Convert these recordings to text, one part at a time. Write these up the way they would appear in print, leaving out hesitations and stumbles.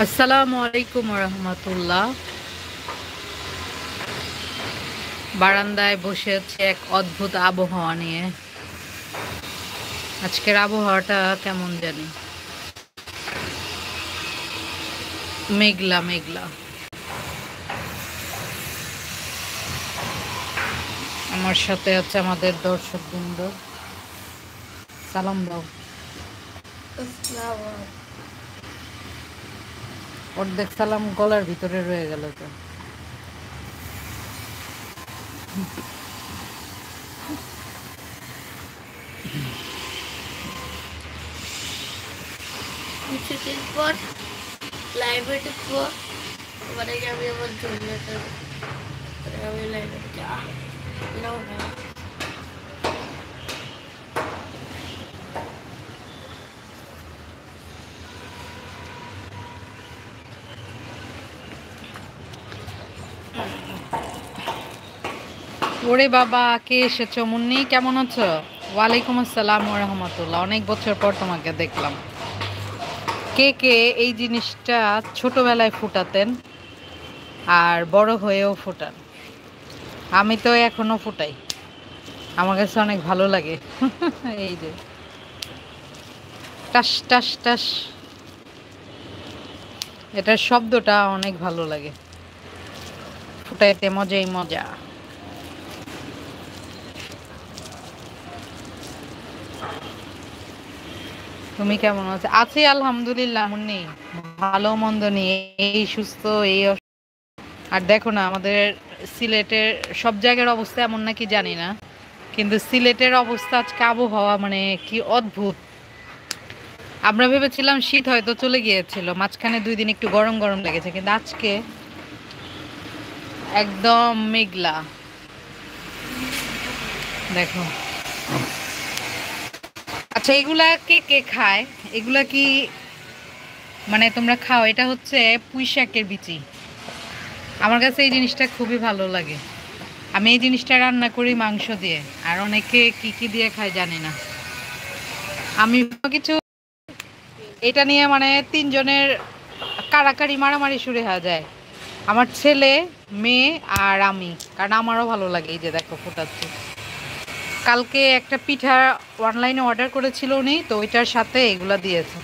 আসসালামু আলাইকুম রহমতুল্লাহ। বারান্দায় বসে আছে এক অদ্ভুত আবহাওয়া নিয়ে। আজকের আবহাওয়াটা কেমন জানি, মেঘলা মেঘলা। আমার সাথে আছে আমাদের দর্শক বৃন্দ। সালাম দাও। অর্ধেক সালাম গলার ভিতরে রয়ে গেল তো। কিছুদিন পর লাইভে ঢুকবো, মানে আমি আমার জন্য আমি লাইভে ওরে বাবা, কে এসেছো? মুন্নি, কেমন আছো? ওয়ালাইকুম আসসালাম রহমতুল্লাহ। অনেক বছর পর তোমাকে দেখলাম। কে কে এই জিনিসটা ছোটবেলায় ফুটাতেন আর বড় হয়েও ফুটান? আমি তো এখনো ফুটাই, আমার কাছে অনেক ভালো লাগে। এই যে টাস টাস টাস, এটার শব্দটা অনেক ভালো লাগে। ফুটাইতে মজাই মজা। তুমি কেমন আছো? আছি আলহামদুলিল্লাহ মুন্নি, ভালো মন্দ নিয়ে, এই সুস্থ এই আর দেখো না, আমাদের সিলেটের সব জায়গার অবস্থা এমন নাকি জানি না, কিন্তু সিলেটের অবস্থা আজকে আবহাওয়া মানে কি অদ্ভুত। আমরা ভেবেছিলাম শীত হয়তো চলে গিয়েছিল, মাঝখানে 2 দিন একটু গরম গরম লেগেছে, কিন্তু আজকে একদম মেঘলা। দেখো, আচ্ছা এগুলা কে কে খায়? এগুলা কি মানে তোমরা খাও? এটা হচ্ছে পুঁই শাকের বিচি। আমার কাছে এই জিনিসটা খুবই ভালো লাগে। আমি এই জিনিসটা রান্না করি মাংস দিয়ে, আর অনেকে কি কি দিয়ে খায় জানি না। আমি কিছু এটা নিয়ে মানে 3 জনের কাড়াকাড়ি মারামারি শুরু হয়ে যায়, আমার ছেলে, মেয়ে আর আমি, কারণ আমারও ভালো লাগে। এই যে দেখো ফুটাচ্ছে। কালকে একটা পিঠা অনলাইনে অর্ডার করেছিল উনি, তো ওইটার সাথে এগুলা দিয়েছে,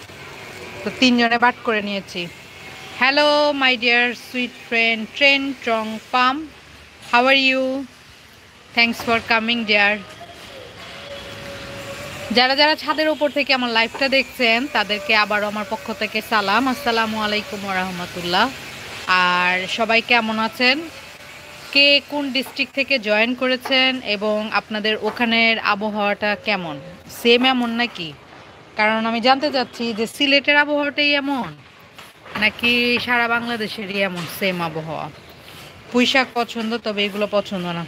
তো 3 জনে বাট করে নিয়েছি। Hello my dear sweet friend ট্রেন ট্রং পাম, how are you? Thanks for coming dear. যারা যারা ছাদের উপর থেকে আমার লাইভটা দেখছেন তাদেরকে আবারও আমার পক্ষ থেকে সালাম, আসসালামু আলাইকুম রহমতুল্লাহ। আর সবাই কেমন আছেন? কে কোন ডিস্ট্রিক্ট থেকে জয়েন করেছেন এবং আপনাদের ওখানের আবহাওয়াটা কেমন? সেম এমন নাকি? কারণ আমি জানতে চাচ্ছি যে সিলেটের আবহাওয়াটাই এমন নাকি সারা বাংলাদেশেরই এমন সেম আবহাওয়া। পুঁইশাক পছন্দ, তবে এগুলো পছন্দ না।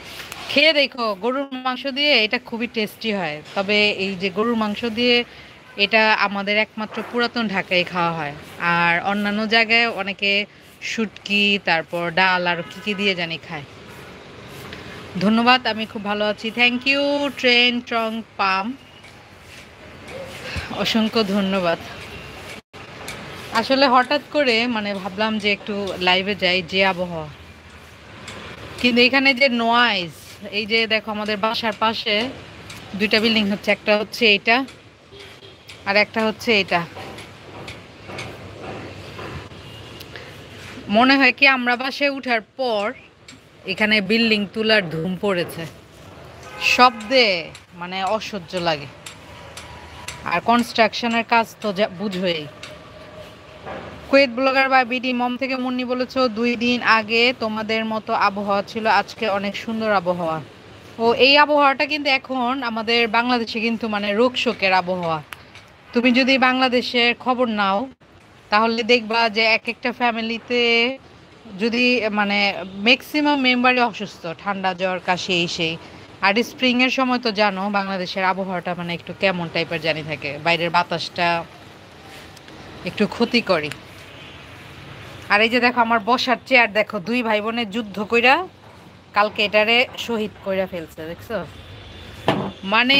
খেয়ে দেখো, গরুর মাংস দিয়ে এটা খুবই টেস্টি হয়, তবে এই যে গরুর মাংস দিয়ে এটা আমাদের একমাত্র পুরাতন ঢাকায় খাওয়া হয়। আর অন্যান্য জায়গায় অনেকে শুটকি, তারপর ডাল আর কী কী দিয়ে জানি খায়। ধন্যবাদ, আমি খুব ভালো আছি। থ্যাংক ইউ ট্রেন ট্রং পাম, অসংখ্য ধন্যবাদ। আসলে হঠাৎ করে মানে ভাবলাম যে একটু লাইভে যাই, যে আবহাওয়া। কিন্তু এখানে যে নয়েজ, এই যে দেখো আমাদের বাসার পাশে 2টা বিল্ডিং হচ্ছে, একটা হচ্ছে এইটা আর একটা হচ্ছে এটা। মনে হয় কি আমরা বাসায় উঠার পর এখানে বিল্ডিং তুলার ধুম পড়েছে, শব্দে মানে অসহ্য লাগে। আর কনস্ট্রাকশনের কাজ তো বুঝোই। কুয়েত ব্লগার বা বিডি মম থেকে মুন্নি বলেছো 2 দিন আগে তোমাদের মতো আবহাওয়া ছিল, আজকে অনেক সুন্দর আবহাওয়া। ও এই আবহাওয়াটা কিন্তু এখন আমাদের বাংলাদেশে কিন্তু মানে রোগ শোকের আবহাওয়া। তুমি যদি বাংলাদেশের খবর নাও তাহলে দেখবা যে এক একটা ফ্যামিলিতে যদি মানে ম্যাক্সিমাম মেম্বারই অসুস্থ, ঠান্ডা জ্বর কাশি এই সেই। আর স্প্রিংয়ের সময় তো জানো বাংলাদেশের আবহাওয়াটা মানে একটু কেমন টাইপের জানি থাকে, বাইরের বাতাসটা একটু ক্ষতি করে। আর এই যে দেখো আমার বসার চেয়ার, দেখো 2 ভাই বোনের যুদ্ধ কইরা কালকে এটারে শহীদ কইরা ফেলছে, দেখছো? মানে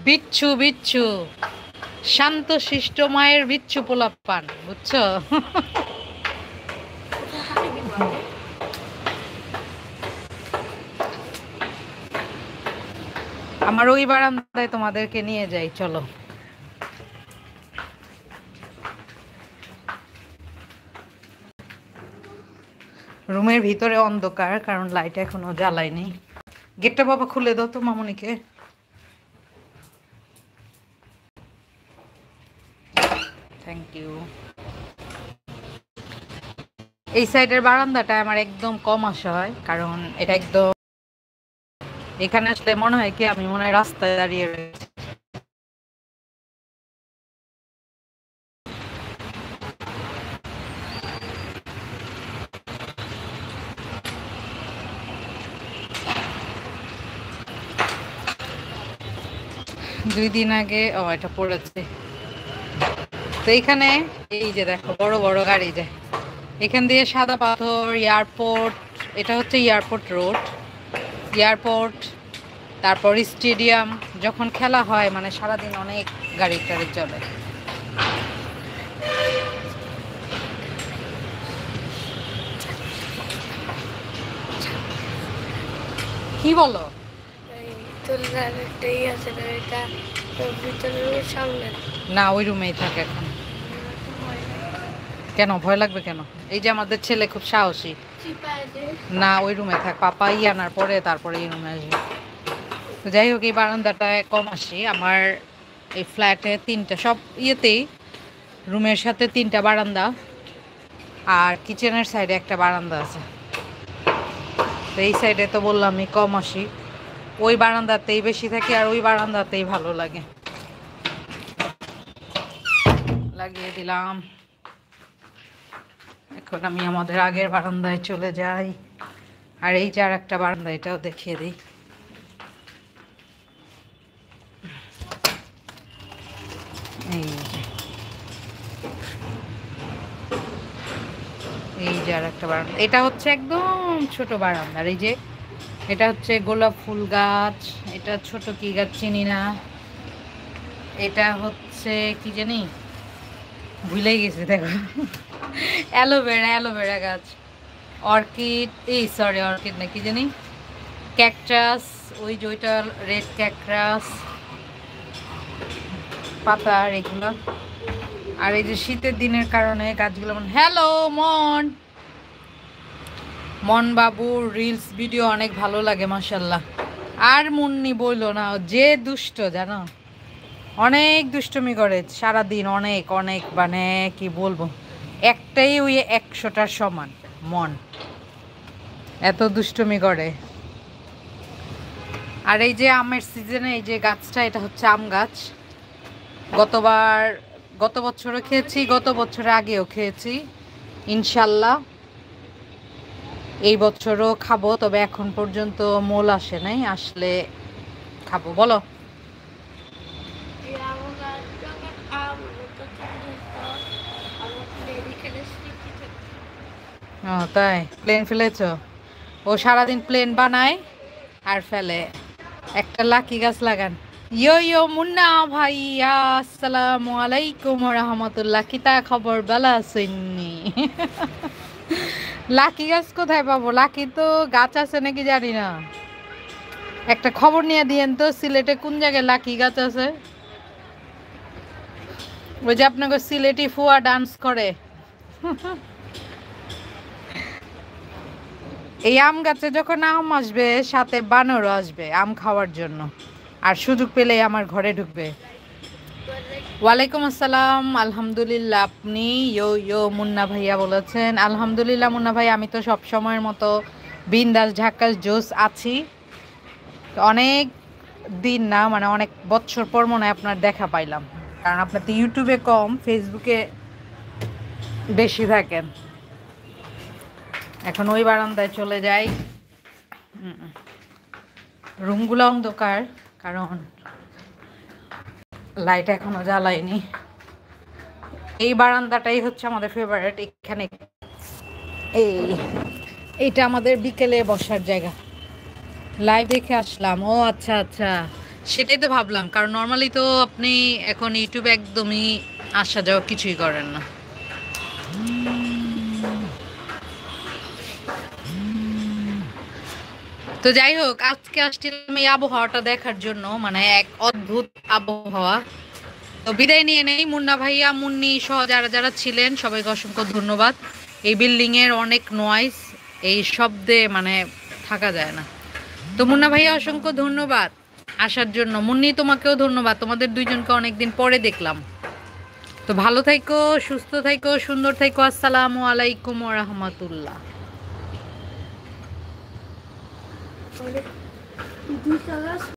বিচ্ছু বিচ্ছু শান্ত শিষ্ট মায়ের বিচ্ছু পোলাপান, বুঝছো? আমার ওই বারান্দায় তোমাদেরকে নিয়ে যাই, চলো। রুমের ভিতরে অন্ধকার, কারণ লাইট এখনো জ্বালায়নি। গেটটা বাবা খুলে দাও তো মামুনিকে। Thank you. এই সাইডের বারান্দাটা আমার একদম কম আসা হয়, কারণ এটা একদম, এখানে আসলে মনে হয় কি আমি মনে হয় রাস্তায় দাঁড়িয়ে রয়েছি। দুই দিন আগে এটা পড়েছে। তো এখানে এই যে দেখো বড় বড় গাড়ি যায় এখান দিয়ে, সাদা পাথর, এয়ারপোর্ট, এটা হচ্ছে এয়ারপোর্ট রোড, এয়ারপোর্ট, তারপর স্টেডিয়াম। যখন খেলা হয় মানে সারাদিন অনেক গাড়ি টাড়ি চলে। কি বলো? না, ওই রুমেই থাকে এখন। কেন ভয় লাগবে কেন? এই যে আমাদের ছেলে খুব সাহসী। না, ওই রুমে থাক, পাপা আনার পরে তারপরে এই রুমে আসবে। তো যাই হোক, এই বারান্দাটায় কম আসি। আমার এই ফ্ল্যাটে তিনটা, সব ইয়েতেই রুমের সাথে তিনটা বারান্দা, আর কিচেনের সাইডে একটা বারান্দা আছে। তো এই সাইডে তো বললামই কম আসি, ওই বারান্দাতেই বেশি থাকি, আর ওই বারান্দাতেই ভালো লাগে। লাগিয়ে দিলাম। এখন আমি আমাদের আগের বারান্দায় চলে যাই। আর এই যে আর একটা বারান্দা, এটাও দেখিয়ে দিই। এই যে আর একটা বারান্দা, এটা হচ্ছে একদম ছোট বারান্দা। আর এই যে এটা হচ্ছে গোলাপ ফুল গাছ, এটা ছোট কি গাছ চিনি না, এটা হচ্ছে কি জানি ভুলেই গেছি, দেখো অ্যালোভেরা, অ্যালোভেরা গাছ, অর্কিড, এই সরি অর্কিড না কি জানি, ক্যাকটাস, ওই যে ওইটা রেড ক্যাকটাস পাতা, আর এগুলো। আর এই যে শীতের দিনের কারণে গাছগুলো হ্যালো মন, মন বাবুর রিলস ভিডিও অনেক ভালো লাগে মাশাল্লাহ। আর মুন্নি বইলো না, যে দুষ্ট জানো, অনেক দুষ্টুমি করে সারাদিন, অনেক অনেক, মানে কি বলবো, একটাই ওই 100টার সমান মন, এত দুষ্টুমি করে। আর এই যে আমের সিজনে এই যে গাছটা, এটা হচ্ছে আম গাছ। গত বছরও খেয়েছি, গত বছরের আগেও খেয়েছি, ইনশাল্লাহ এই বছরও খাবো। তবে এখন পর্যন্ত মোল আসে নাই, আসলে খাবো। বলো। ও তাই, প্লেন ফেলেছ? ও সারাদিন প্লেন বানায় আর ফেলে। একটা লাকি গাছ লাগান। ইয়ো ইয়ো মুন্না ভাইয়া, আসসালামু আলাইকুম রহমতুল্লাহ, কিতা খবর, বালা আছেননি? লাকি গাছ কোথায় পাবো? লাকি তো গাছ আছে নাকি জানি না, একটা খবর নিয়ে দিয়েন তো, সিলেটে কোন জায়গায় লাকি গাছ আছে? ওই যে আপনাকে সিলেটি ফুয়া ডান্স করে, এই আম গাছে যখন আম আসবে সাথে বানরও আসবে আম খাওয়ার জন্য, আর সুযোগ পেলেই আমার ঘরে ঢুকবে। ওয়ালাইকুম আসসালাম, আলহামদুলিল্লাহ। আপনি ইয়ো ইয়ো মুন্না ভাইয়া বলেছেন, আলহামদুলিল্লাহ মুন্না ভাই, আমি তো সব সময়ের মতো বিন্দাস ঝাক্কাস জোস আছি। অনেক দিন না, মানে অনেক বছর পর মনে হয় আপনার দেখা পাইলাম, কারণ আপনার তো ইউটিউবে কম, ফেসবুকে বেশি থাকেন। এখন ওই বারান্দায় চলে যাই। রুমগুলো অন্ধকার, কারণ লাইট এখনো জ্বালায়নি। এই বারান্দাটাই হচ্ছে আমাদের ফেভারিট। এখানে এইটা আমাদের বিকেলে বসার জায়গা। লাইভ দেখে আসলাম। ও আচ্ছা আচ্ছা, সেটাই তো ভাবলাম, কারণ নর্মালি তো আপনি এখন ইউটিউবে একদমই আসা যাওয়া কিছুই করেন না। তো যাই হোক, আজকে আসছিলাম এই আবহাওয়াটা দেখার জন্য, মানে এক অদ্ভুত আবহাওয়া। তো বিদায় নিয়ে নেই, মুন্না ভাইয়া মুন্নি সহ যারা যারা ছিলেন সবাইকে অসংখ্য ধন্যবাদ। এই বিল্ডিং এর অনেক নয়েজ, এই শব্দে মানে থাকা যায় না। তো মুন্না ভাইয়া অসংখ্য ধন্যবাদ আসার জন্য, মুন্নি তোমাকেও ধন্যবাদ, তোমাদের দুইজনকে অনেকদিন পরে দেখলাম। তো ভালো থাইকো, সুস্থ থাইকো, সুন্দর থাইকো। আসসালামু আলাইকুম ওয়া রাহমাতুল্লাহ। দুই